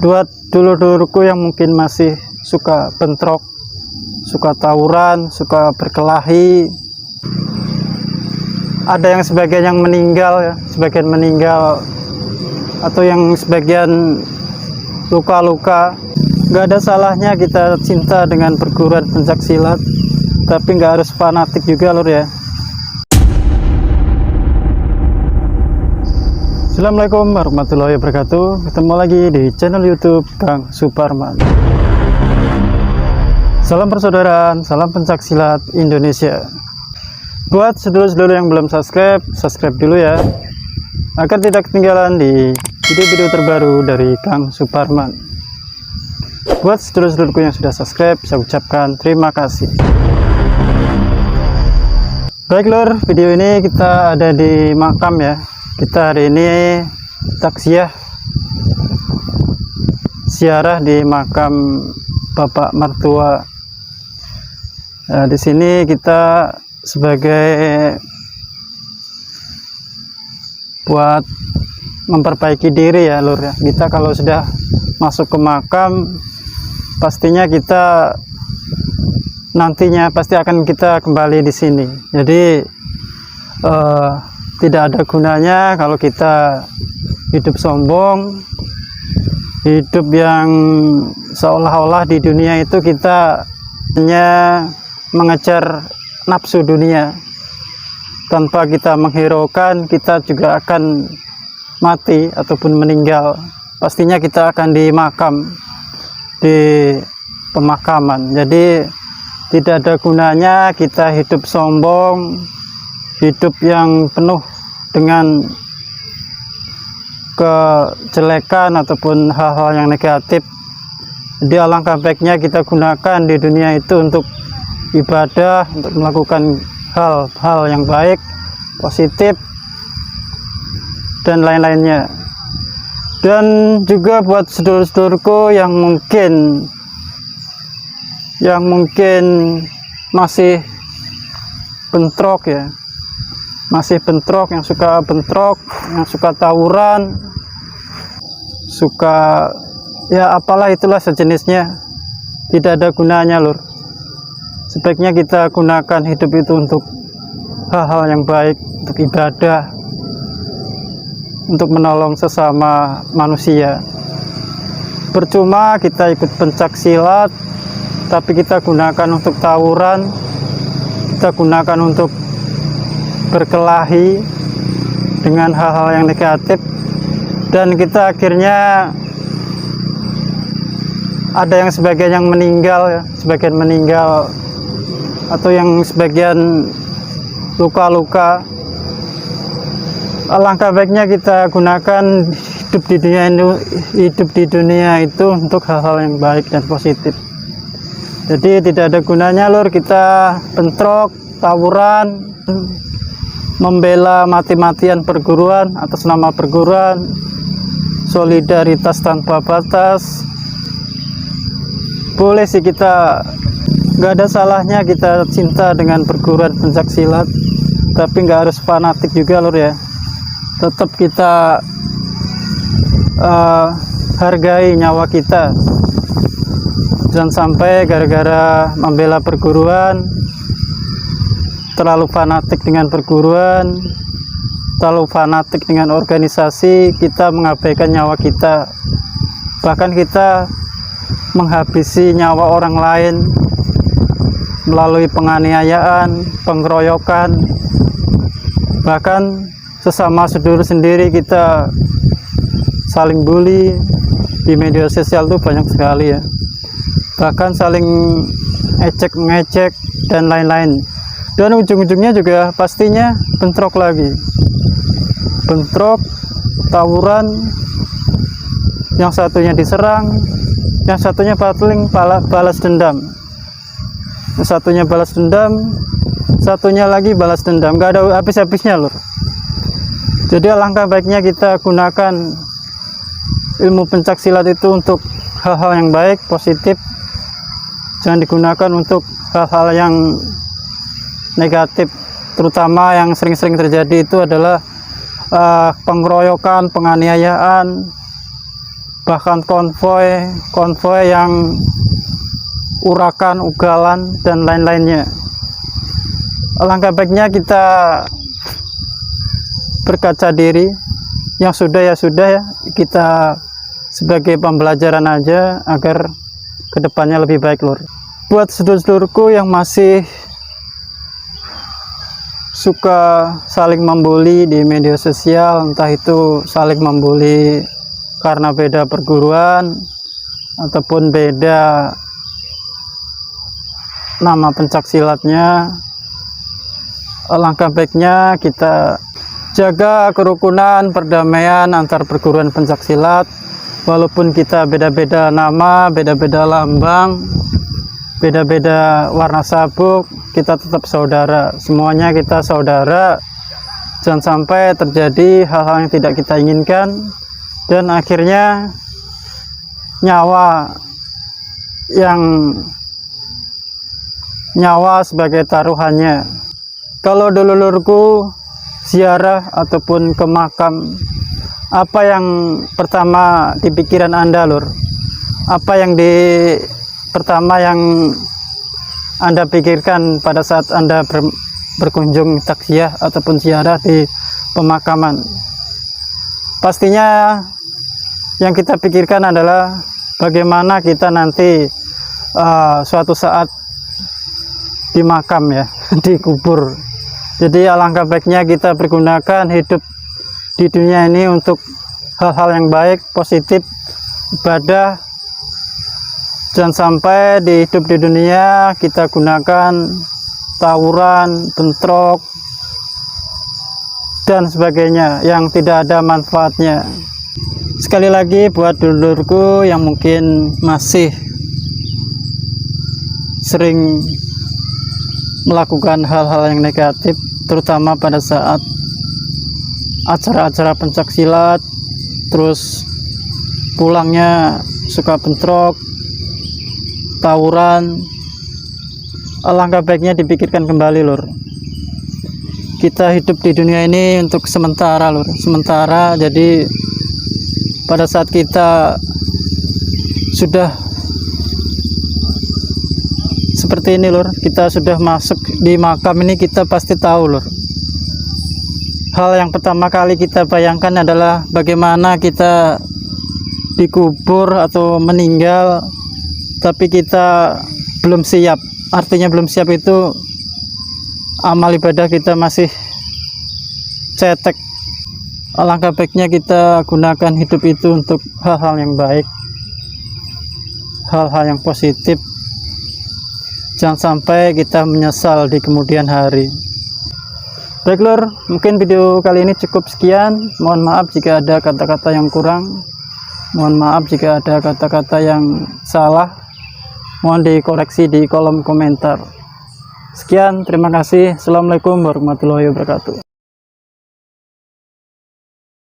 Buat dulur-dulurku yang mungkin masih suka bentrok, suka tawuran, suka berkelahi, ada yang sebagian yang meninggal ya, sebagian meninggal atau yang sebagian luka-luka. Nggak ada salahnya kita cinta dengan perguruan pencaksilat, tapi nggak harus fanatik juga lur ya. Assalamualaikum warahmatullahi wabarakatuh. Ketemu lagi di channel YouTube Kang Suparman. Salam persaudaraan, salam pencaksilat Indonesia. Buat sedulur-sedulur yang belum subscribe dulu ya, agar tidak ketinggalan di video-video terbaru dari Kang Suparman. Buat sedulur-sedulurku yang sudah subscribe, saya ucapkan terima kasih. Baik lur, video ini kita ada di makam ya. Kita hari ini takziah ziarah di makam Bapak mertua. Nah, di sini kita sebagai buat memperbaiki diri ya lur ya. Kita kalau sudah masuk ke makam, pastinya kita nantinya pasti akan kita kembali di sini. Jadi tidak ada gunanya kalau kita hidup sombong, hidup yang seolah-olah di dunia itu kita hanya mengejar nafsu dunia. Tanpa kita menghiraukan, kita juga akan mati ataupun meninggal. Pastinya kita akan dimakam di pemakaman. Jadi tidak ada gunanya kita hidup sombong, hidup yang penuh dengan kejelekan ataupun hal-hal yang negatif. Jadi alangkah baiknya kita gunakan di dunia itu untuk ibadah, untuk melakukan hal-hal yang baik, positif, dan lain-lainnya. Dan juga buat sedulur-sedulurku yang mungkin masih bentrok ya, yang suka tawuran, suka ya apalah itulah sejenisnya, tidak ada gunanya lur. Sebaiknya kita gunakan hidup itu untuk hal-hal yang baik, untuk ibadah, untuk menolong sesama manusia. Percuma kita ikut pencaksilat tapi kita gunakan untuk tawuran, kita gunakan untuk berkelahi dengan hal-hal yang negatif, dan kita akhirnya ada yang sebagian yang meninggal ya, sebagian meninggal atau yang sebagian luka-luka. Alangkah baiknya kita gunakan hidup di dunia itu untuk hal-hal yang baik dan positif. Jadi tidak ada gunanya lur kita bentrok, tawuran, membela mati-matian perguruan atas nama perguruan, solidaritas tanpa batas. Boleh sih, kita nggak ada salahnya kita cinta dengan perguruan pencaksilat, tapi nggak harus fanatik juga lur ya. Tetap kita hargai nyawa kita. Jangan sampai gara-gara membela perguruan terlalu fanatik dengan perguruan, terlalu fanatik dengan organisasi, kita mengabaikan nyawa kita. Bahkan kita menghabisi nyawa orang lain melalui penganiayaan, pengeroyokan, bahkan sesama sedulur sendiri kita saling bully. Di media sosial itu banyak sekali ya, bahkan saling ecek-ngecek dan lain-lain. Dan ujung-ujungnya juga pastinya bentrok lagi, bentrok, tawuran, yang satunya diserang, yang satunya paling balas dendam, yang satunya balas dendam, satunya lagi balas dendam, gak ada habis-habisnya lur. Jadi alangkah baiknya kita gunakan ilmu pencaksilat itu untuk hal-hal yang baik, positif. Jangan digunakan untuk hal-hal yang negatif, terutama yang sering-sering terjadi itu adalah pengeroyokan, penganiayaan, bahkan konvoi yang urakan, ugalan, dan lain-lainnya. Alangkah baiknya kita berkaca diri, yang sudah ya sudah ya, kita sebagai pembelajaran aja agar kedepannya lebih baik, lur. Buat sedulur-sedulurku yang masih suka saling membuli di media sosial, entah itu saling membuli karena beda perguruan ataupun beda nama pencak silatnya, alangkah baiknya kita jaga kerukunan, perdamaian antar perguruan pencak silat. Walaupun kita beda-beda nama, beda-beda lambang, beda-beda warna sabuk, kita tetap saudara. Semuanya kita saudara. Jangan sampai terjadi hal-hal yang tidak kita inginkan, dan akhirnya nyawa sebagai taruhannya. Kalau dulurku ziarah ataupun ke makam, apa yang pertama di pikiran Anda, lur? Apa yang pertama yang Anda pikirkan pada saat Anda berkunjung takziah ataupun ziarah di pemakaman? Pastinya yang kita pikirkan adalah bagaimana kita nanti suatu saat di makam ya, dikubur. Jadi alangkah baiknya kita pergunakan hidup di dunia ini untuk hal-hal yang baik, positif, ibadah. Jangan sampai di hidup di dunia kita gunakan tawuran, bentrok, dan sebagainya yang tidak ada manfaatnya. Sekali lagi buat dulurku yang mungkin masih sering melakukan hal-hal yang negatif, terutama pada saat acara-acara pencak silat, terus pulangnya suka bentrok, tawuran, alangkah baiknya dipikirkan kembali, lur. Kita hidup di dunia ini untuk sementara, lur, sementara. Jadi pada saat kita sudah seperti ini, lur, kita sudah masuk di makam ini, kita pasti tahu, lur. Hal yang pertama kali kita bayangkan adalah bagaimana kita dikubur atau meninggal, tapi kita belum siap. Artinya belum siap itu amal ibadah kita masih cetek. Alangkah baiknya kita gunakan hidup itu untuk hal-hal yang baik, hal-hal yang positif. Jangan sampai kita menyesal di kemudian hari. Baik, lur, mungkin video kali ini cukup sekian. Mohon maaf jika ada kata-kata yang kurang, mohon maaf jika ada kata-kata yang salah, mohon dikoreksi di kolom komentar. Sekian, terima kasih. Assalamualaikum warahmatullahi wabarakatuh.